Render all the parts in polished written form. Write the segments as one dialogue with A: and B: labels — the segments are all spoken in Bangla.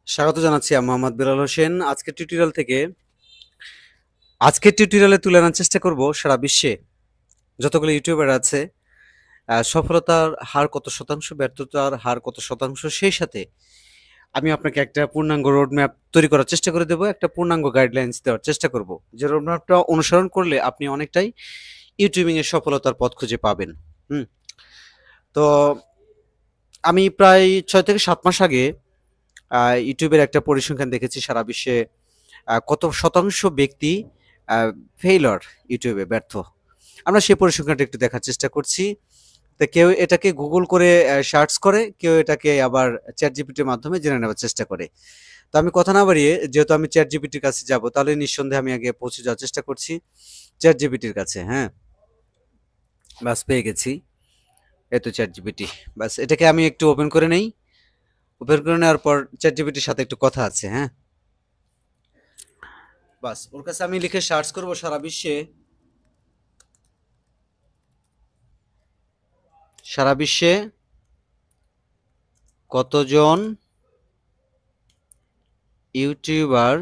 A: স্বাগত জানাচ্ছি আমি মোহাম্মদ বেলাল হোসেন। আজকের টিউটোরিয়ালে তুলে আনার চেষ্টা করব সারা বিশ্বে যতগুলো ইউটিউবার আছে সফলতার হার কত শতাংশ, ব্যর্থতার হার কত শতাংশ, সেই সাথে আমি আপনাকে একটা পূর্ণাঙ্গ রোড ম্যাপ তৈরি করার চেষ্টা করে দেব, একটা পূর্ণাঙ্গ গাইডলাইন্স দেওয়ার চেষ্টা করব, যে রোড ম্যাপটা অনুসরণ করলে আপনি অনেকটাই ইউটিউবিং এর সফলতার পথ খুঁজে পাবেন। হুম তো আমি প্রায় 6 থেকে 7 মাস আগে ইউটিউবের একটা পরিসংখ্যান দেখেছি সারা বিশ্বে কত শতাংশ ব্যক্তি ফেইলর, ইউটিউবে ব্যর্থ। আমরা সেই পরিসংখ্যানটা একটু দেখার চেষ্টা করছি। তো কেউ এটাকে গুগল করে সার্চ করে, কেউ এটাকে আবার চ্যাট জিপিটির মাধ্যমে জেনে নেওয়ার চেষ্টা করে। তো আমি কথা না বাড়িয়ে, যেহেতু আমি চ্যাট জিপিটির কাছে যাব, তাহলে নিঃসন্দেহে আমি আগে পৌঁছে যাওয়ার চেষ্টা করছি চ্যাট জিপিটির কাছে। হ্যাঁ, বাস পেয়ে গেছি। এই তো চ্যাট জিপিটি। বাস এটাকে আমি একটু ওপেন করে নেই। ওপেন করে নেওয়ার পর চ্যাট জিপিটির সাথে একটু কথা আছে। হ্যাঁ, বাস ওর কাছে আমি লিখে সার্চ করব সারা বিশ্বে কতজন ইউটিউবার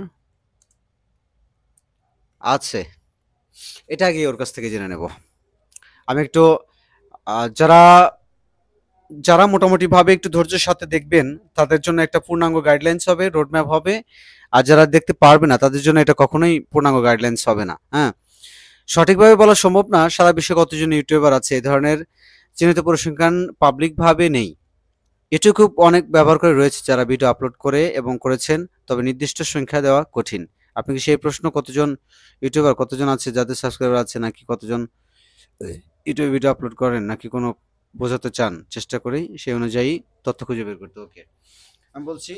A: আছে, এটা আগে ওর কাছ থেকে জেনে নেব। আমি একটু যারা যারা মোটামুটি ভাবে একটু ধৈর্যের সাথে দেখবেন, তাদের জন্য একটা পূর্ণাঙ্গ গাইডলাইন্স হবে, রোডম্যাপ হবে। আর যারা দেখতে পারবে না, তাদের জন্য এটা কখনোই পূর্ণাঙ্গ গাইডলাইন্স হবে না। হ্যাঁ, সঠিকভাবে বলা সম্ভব না সারা বিশ্বে কতজন ইউটিউবার আছে, এই ধরনের চিহ্নিত পরিসংখ্যান পাবলিক ভাবে নেই। ইউটিউব খুব অনেক ব্যবহার করে রয়েছে যারা ভিডিও আপলোড করে এবং করেছেন, তবে নির্দিষ্ট সংখ্যা দেওয়া কঠিন। আপনি কি সেই প্রশ্ন, কতজন ইউটিউবার কতজন আছে যাদের সাবস্ক্রাইবার আছে, নাকি কতজন ইউটিউবে ভিডিও আপলোড করেন, নাকি কোনো বোঝাতে চান? চেষ্টা করি সেই অনুযায়ী তথ্য খুঁজে বের করতে। ওকে, আমি বলছি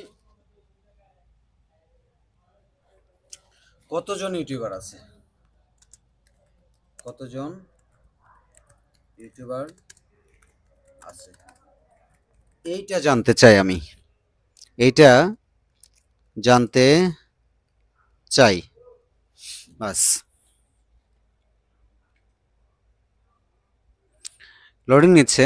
A: কতজন ইউটিউবার আছে, কতজন ইউটিউবার আছে, এইটা জানতে চাই আমি, এইটা জানতে চাই। বাস লোডিং নিচ্ছে।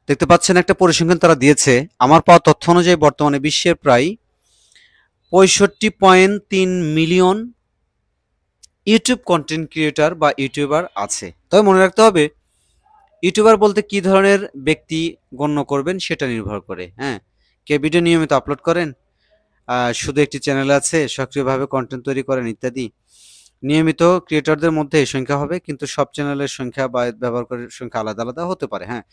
A: দেখতে পাচ্ছেন একটা পরিসংখ্যান তারা দিয়েছে। আমার পাওয়া তথ্য অনুযায়ী বর্তমানে বিশ্বের প্রায় 65.3 মিলিয়ন ইউটিউব কন্টেন্ট ক্রিয়েটর বা ইউটিউবার আছে। তবে মনে রাখতে হবে, ইউটিউবার বলতে কি ধরনের ব্যক্তি গণ্য করবেন সেটা নির্ভর করে। হ্যাঁ, কে ভিডিও নিয়মিত আপলোড করেন, শুধু একটি চ্যানেল আছে, সক্রিয়ভাবে কন্টেন্ট তৈরি করেন ইত্যাদি। নিয়মিত ক্রিয়েটরদের মধ্যে এই সংখ্যা হবে, কিন্তু সব চ্যানেলের সংখ্যা বা ব্যবহারকারীর সংখ্যা আলাদা আলাদা হতে পারে। হ্যাঁ,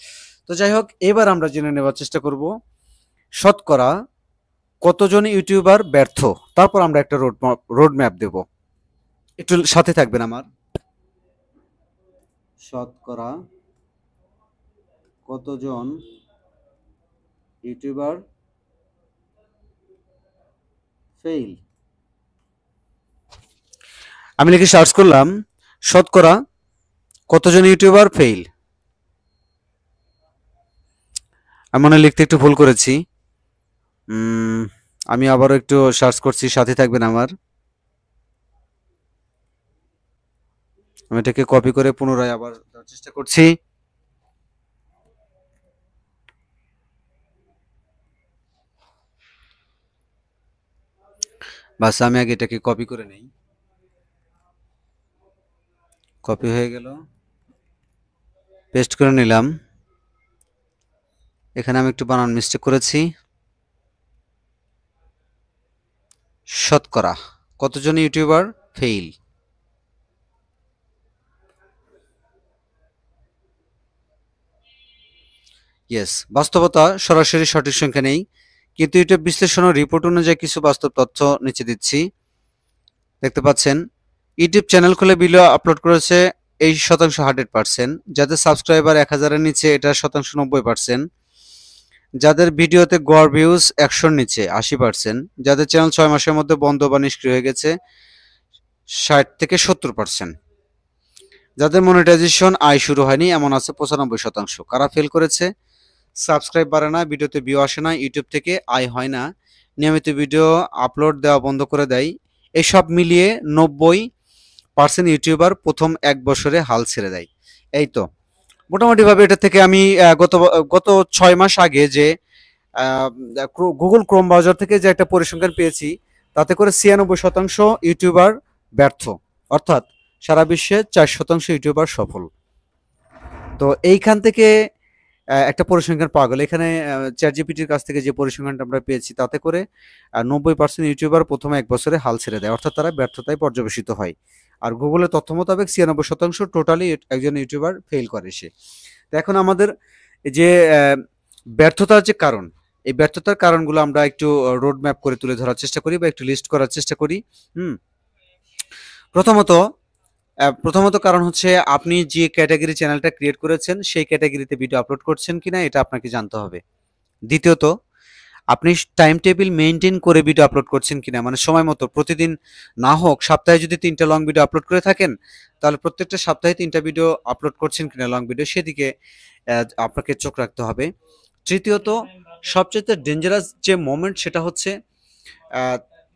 A: তো যাই হোক, এবার আমরা জেনে নেওয়ার চেষ্টা করব শতকরা কতজন ইউটিউবার ব্যর্থ। তারপর আমরা একটা রোড ম্যাপ দেব। একটু সাথে থাকবেন আমার। শতকরা কতজন ইউটিউবার ফেইল। আমি লিখে সার্চ করলাম শতকরা কতজন ইউটিউবার ফেইল। আমি মনে হয় লিখতে একটু ভুল করেছি। আমি আবারও একটু সার্চ করছি, সাথে থাকবেন আমার। আমি এটাকে কপি করে পুনরায় আবার দেওয়ার চেষ্টা করছি। বাস আমি আগে এটাকে কপি করে নেই। কপি হয়ে গেল, পেস্ট করে নিলাম। এখানে আমি একটু বানান মিস্টেক করেছি। শতকরা কতজন ইউটিউবার ফেইল। ইয়েস, বাস্তবতা সরাসরি সঠিক সংখ্যা নেই, কিন্তু ইউটিউব বিশ্লেষণ ও রিপোর্ট অনুযায়ী কিছু বাস্তব তথ্য নিচে দিচ্ছি। দেখতে পাচ্ছেন, ইউটিউব চ্যানেল খুলে ভিডিও আপলোড করেছে এই শতাংশ 100%, যাদের সাবস্ক্রাইবার 1000-এর নিচে এটা শতাংশ 90%, যাদের ভিডিওতে গড় ভিউজ 100-র নিচে 80%, যাদের চ্যানেল 6 মাসের মধ্যে বন্ধ বা নিষ্ক্রিয় হয়ে গেছে 60-70%, যাদের মনিটাইজেশন আয় শুরু হয়নি এমন আছে 95%। কারা ফেল করেছে? সাবস্ক্রাইব বাড়ে না, ভিডিওতে ভিউ আসে না, ইউটিউব থেকে আয় হয় না, নিয়মিত ভিডিও আপলোড দেওয়া বন্ধ করে দেয়, এসব মিলিয়ে 90% ইউটিউবার প্রথম 1 বছরে হাল ছেড়ে দেয়। এই তো মোটামুটিভাবে এটা থেকে আমি গত গত 6 মাস আগে যে গুগল ক্রোম ব্রাউজার থেকে যে একটা পরিসংখ্যান পেয়েছি, তাতে করে 96% ইউটিউবার ব্যর্থ, অর্থাৎ সারা বিশ্বে 4% ইউটিউবার সফল। তো এইখান থেকে একটা পরিসংখ্যান পাওয়া গেল। এখানে চ্যাটজিপিটির কাছ থেকে যে পরিসংখ্যানটা আমরা পেয়েছি, তাতে করে 90% ইউটিউবার প্রথম 1 বছরে হাল ছেড়ে দেয়, অর্থাৎ তারা ব্যর্থতায় পর্যবেসিত হয়। আর গুগলের তথ্য মোতাবেক 96% টোটালি একজন ইউটিউবার ফেল করে সে। তো এখন আমাদের যে ব্যর্থতার যে কারণ, এই ব্যর্থতার কারণগুলো আমরা একটু রোড ম্যাপ করে তুলে ধরার চেষ্টা করি বা একটু লিস্ট করার চেষ্টা করি। প্রথমত কারণ হচ্ছে আপনি যে ক্যাটাগরি চ্যানেলটা ক্রিয়েট করেছেন সেই ক্যাটাগরিতে ভিডিও আপলোড করছেন কিনা এটা আপনাকে জানতে হবে। দ্বিতীয়ত, আপনি টাইম টেবিল মেইনটেইন করে ভিডিও আপলোড করছেন কিনা, মানে সময় মতো প্রতিদিন না হোক সপ্তাহে যদি 3টা লং ভিডিও আপলোড করে থাকেন, তাহলে প্রত্যেকটা সপ্তাহে 3টা ভিডিও আপলোড করছেন কিনা লং ভিডিও, সেদিকে আপনাকে চোখ রাখতে হবে। তৃতীয়ত, সবচেয়ে ডেঞ্জারাস যে মোমেন্ট সেটা হচ্ছে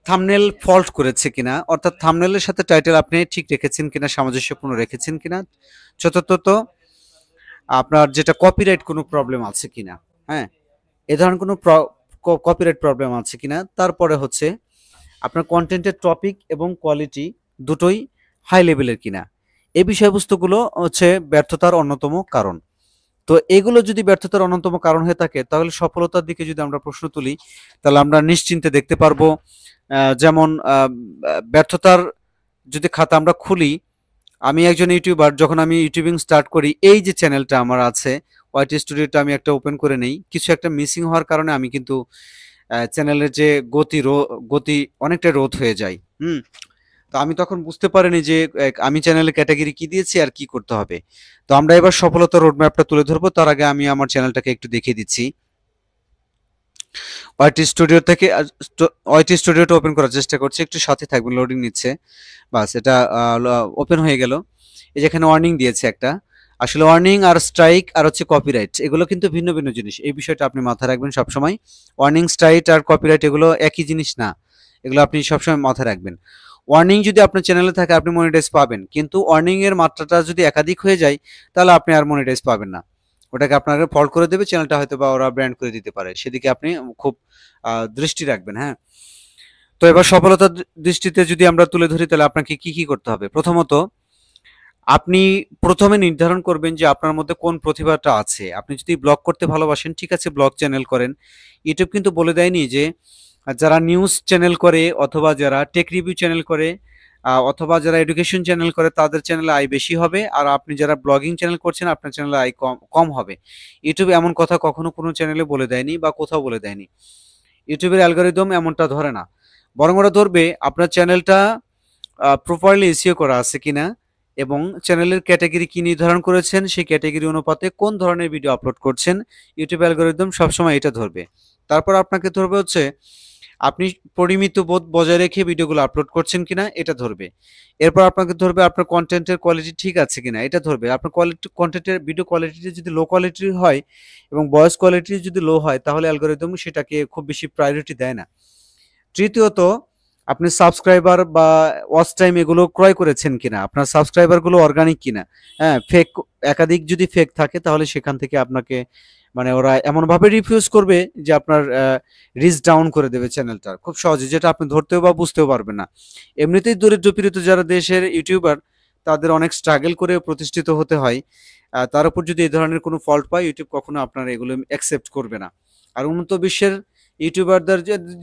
A: থাম্বনেল ফল্ট করেছে কিনা, অর্থাৎ থাম্বনেলের সাথে টাইটেল আপনি ঠিক রেখেছেন কিনা, সামঞ্জস্যপূর্ণ রেখেছেন কিনা। চতুর্থত, আপনার যেটা কপিরাইট কোনো প্রবলেম আছে কিনা, হ্যাঁ, এ ধরনের কোনো কপিরাইট প্রবলেম আছে কিনা। তারপরে হচ্ছে আপনার কন্টেন্টের টপিক এবং কোয়ালিটি দুটোই হাই লেভেলের কিনা। এই বিষয়বস্তুগুলো হচ্ছে ব্যর্থতার অন্যতম কারণ। তো এগুলো যদি ব্যর্থতার অন্যতম কারণ হয়ে থাকে, তাহলে সফলতার দিকে যদি আমরা প্রশ্ন তুলি, তাহলে আমরা নিশ্চিন্তে দেখতে পারবো। যেমন ব্যর্থতার যদি খাতা আমরা খুলি, আমি একজন ইউটিউবার, যখন আমি ইউটিউবিং স্টার্ট করি, এই যে চ্যানেলটা আমার আছে ওয়াইটি স্টুডিওটা আমি একটা ওপেন করে নেই, কিছু একটা মিসিং হওয়ার কারণে আমি কিন্তু চ্যানেলের যে গতি অনেকটা রোধ হয়ে যায়। তো আমি তখন বুঝতে পারিনি যে আমি চ্যানেলের ক্যাটাগরি কি দিয়েছি আর কি করতে হবে। তো আমরা এবার সফলতার রোডম্যাপটা তুলে ধরবো, তার আগে আমি আমার চ্যানেলটাকে একটু দেখিয়ে দিচ্ছি। ওয়াইটি স্টুডিও থেকে ওয়াইটি স্টুডিওটা ওপেন করার চেষ্টা করছি, একটু সাথে থাকবেন, লোডিং নিচ্ছে। বাস, এটা ওপেন হয়ে গেল। এই যেখানে ওয়ার্নিং দিয়েছে একটা, আসলে ওয়ার্নিং আর স্ট্রাইক আর হচ্ছে কপিরাইট, এগুলো কিন্তু ভিন্ন ভিন্ন জিনিস। এই বিষয়টা আপনি মাথায় রাখবেন সবসময়। ওয়ার্নিং, স্ট্রাইক আর কপিরাইট এগুলো একই জিনিস না, এগুলো আপনি সবসময় মাথায় রাখবেন। ওয়ার্নিং যদি আপনার চ্যানেলে থাকে আপনি মনিটাইজ পাবেন, কিন্তু ওয়ার্নিং এর মাত্রাটা যদি একাধিক হয়ে যায় তাহলে আপনি আর মনিটাইজ পাবেন না, ওটাকে আপনাকে ফল্ট করে দেবে চ্যানেলটা, হয়তো বা ওরা ব্র্যান্ড করে দিতে পারে, সেদিকে আপনি খুব দৃষ্টি রাখবেন। হ্যাঁ, তো এবার সফলতার দৃষ্টিতে যদি আমরা তুলে ধরি, তাহলে আপনাকে কি কি করতে হবে। প্রথমত, আপনি প্রথমে নির্ধারণ করবেন যে আপনার মধ্যে কোন প্রতিভাটা আছে। আপনি যদি ব্লগ করতে ভালোবাসেন, ঠিক আছে, ব্লগ চ্যানেল করেন। ইউটিউব কিন্তু বলে দেয়নি যে যারা নিউজ চ্যানেল করে অথবা যারা টেক রিভিউ চ্যানেল করে অথবা যারা এডুকেশন চ্যানেল করে তাদের চ্যানেলে আয় বেশি হবে, আর আপনি যারা ব্লগিং চ্যানেল করছেন আপনার চ্যানেলে আয় কম হবে। ইউটিউব এমন কথা কখনো কোনো চ্যানেলে বলে দেয়নি বা কোথাও বলে দেয়নি। ইউটিউবের অ্যালগরিদম এমনটা ধরে না, বরং ওরা ধরবে আপনার চ্যানেলটা প্রপারলি এসইও করা আছে কিনা এবং চ্যানেলের ক্যাটাগরি কি নির্ধারণ করেছেন, সেই ক্যাটাগরি অনুপাতে কোন ধরনের ভিডিও আপলোড করছেন। ইউটিউব অ্যালগরিদম সবসময় এটা ধরবে। তারপর আপনাকে ধরবে হচ্ছে আপনি পরিমিত বোধ বজায় রেখে ভিডিওগুলো আপলোড করছেন কিনা, এটা ধরবে। এরপর আপনাকে ধরবে আপনার কন্টেন্টের কোয়ালিটি ঠিক আছে কিনা, এটা ধরবে। আপনার কন্টেন্টের ভিডিও কোয়ালিটি যদি লো কোয়ালিটির হয় এবং ভয়েস কোয়ালিটি যদি লো হয়, তাহলে অ্যালগরিদম সেটাকে খুব বেশি প্রায়োরিটি দেয় না। তৃতীয়ত, আপনি সাবস্ক্রাইবার বা ওয়াচ টাইম এগুলো ক্রয় করেছেন কিনা, আপনার সাবস্ক্রাইবারগুলো অর্গানিক কিনা। হ্যাঁ, ফেক, একাধিক যদি ফেক থাকে তাহলে সেখান থেকে আপনাকে মানে ওরা এমনভাবে রিফিউজ করবে যে আপনার রিচ ডাউন করে দেবে চ্যানেলটা খুব সহজে, যেটা আপনি ধরতেও বা বুঝতেও পারবেন না। এমনিতেই দরিদ্র পীড়িত যারা দেশের ইউটিউবার, তাদের অনেক স্ট্রাগল করে প্রতিষ্ঠিত হতে হয়। তার উপর যদি এই ধরনের কোনো ফল্ট পায়, ইউটিউব কখনো আপনার এগুলো অ্যাকসেপ্ট করবে না। আর উন্নত বিশ্বের ইউটিউবারদের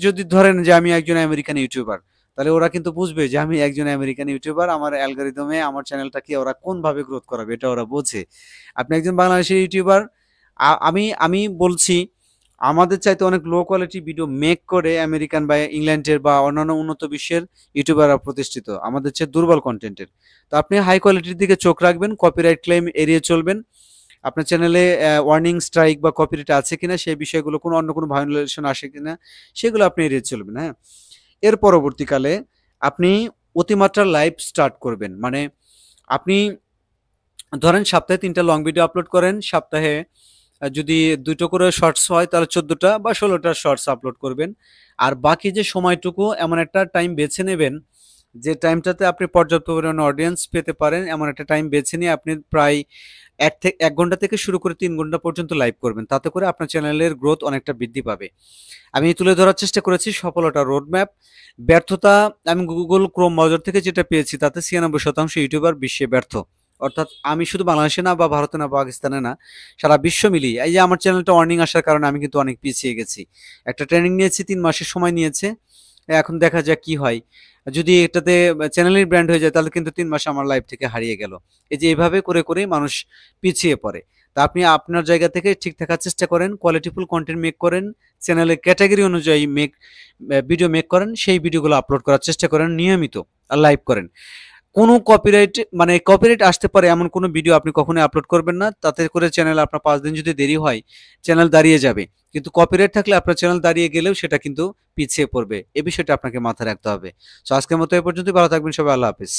A: যদি ধরেন যে আমি একজন আমেরিকান ইউটিউবার, তাহলে ওরা কিন্তু বুঝবে যে আমি একজন আমেরিকান ইউটিউবার, আমার অ্যালগরিদমে আমার চ্যানেলটাকে ওরা কোনভাবে গ্রোথ করাবে এটা ওরা বোঝে। আপনি একজন বাংলাদেশের ইউটিউবার, আমি বলছি আমাদের চাইতে অনেক লো কোয়ালিটি ভিডিও মেক করে আমেরিকান বা ইংল্যান্ডের বা অন্যান্য উন্নত বিশ্বের ইউটিউবাররা প্রতিষ্ঠিত, আমাদের চেয়ে দুর্বল কন্টেন্টের। তো আপনি হাই কোয়ালিটির দিকে চোখ রাখবেন, কপিরাইট ক্লেম এড়িয়ে চলবেন। আপনার চ্যানেলে ওয়ার্নিং, স্ট্রাইক বা কপিরাইট আছে কিনা, সেই বিষয়গুলো অন্য কোনো ভায়োলেশন আসে কিনা, সেগুলো আপনি এড়িয়ে চলবেন। হ্যাঁ, এর পরবর্তীকালে আপনি অতিমাত্রা লাইভ স্টার্ট করবেন। মানে আপনি ধরেন সপ্তাহে 3টা লং ভিডিও আপলোড করেন, সপ্তাহে যদি 2টো করে শর্টস হয় তাহলে 14টা বা 16টা শর্টস আপলোড করবেন। আর বাকি যে সময়টুকু এমন একটা টাইম বেছে নেবেন যে টাইমটাতে আপনি পর্যাপ্ত পরিমাণে অডিয়েন্স পেতে পারেন এমন একটা টাইম বেছে নিয়ে আপনি প্রায় ১ ঘন্টা থেকে শুরু করে ৩ ঘন্টা পর্যন্ত লাইভ করবেন। তাতে করে আপনার চ্যানেলের গ্রোথ অনেকটা বৃদ্ধি পাবে। আমি তুলে ধরার চেষ্টা করেছি সফলতার রোডম্যাপ। ব্যর্থতা আমি Google Chrome ব্রাউজার থেকে যেটা পেয়েছি তাতে ৯৬% ইউটিউবার বিশ্বে ব্যর্থ। অর্থাৎ আমি শুধু বাংলাদেশে না বা ভারতে না পাকিস্তানে না, সারা বিশ্ব মিলিয়ে এই যে আমার চ্যানেলটা ওয়ার্নিং আসার কারণে আমি কিন্তু অনেক পিছিয়ে গেছি। একটা ট্রেনিং নিয়েছি ৩ মাসের সময় নিয়েছে। এখন দেখা যাক কি হয়। যদি এটাতে চ্যানেলের ব্র্যান্ড হয়ে যায় তাহলে কিন্তু ৩ মাস আমার লাইফ থেকে হারিয়ে গেল। এই যে এভাবে করে, করেই মানুষ পিছিয়ে পড়ে। তা আপনি আপনার জায়গা থেকে ঠিক থাকার চেষ্টা করেন, কোয়ালিটিফুল কনটেন্ট মেক করেন, চ্যানেলের ক্যাটেগরি অনুযায়ী ভিডিও মেক করেন, সেই ভিডিওগুলো আপলোড করার চেষ্টা করেন নিয়মিত আর লাইভ করেন। কোনো কপিরাইট আসতে পারে এমন কোনো ভিডিও আপনি কখনোই আপলোড করবেন না। তাতে করে চ্যানেল আপনার ৫ দিন যদি দেরি হয়, চ্যানেল দাঁড়িয়ে যাবে। কিন্তু কপিরাইট থাকলে আপনার চ্যানেল দাঁড়িয়ে গেলেও সেটা কিন্তু পিছিয়ে পড়বে। এ বিষয়টা আপনাকে মাথায় রাখতে হবে। সো আজকের মতো এ পর্যন্তই। ভালো থাকবেন সবাই। আল্লাহ হাফেজ।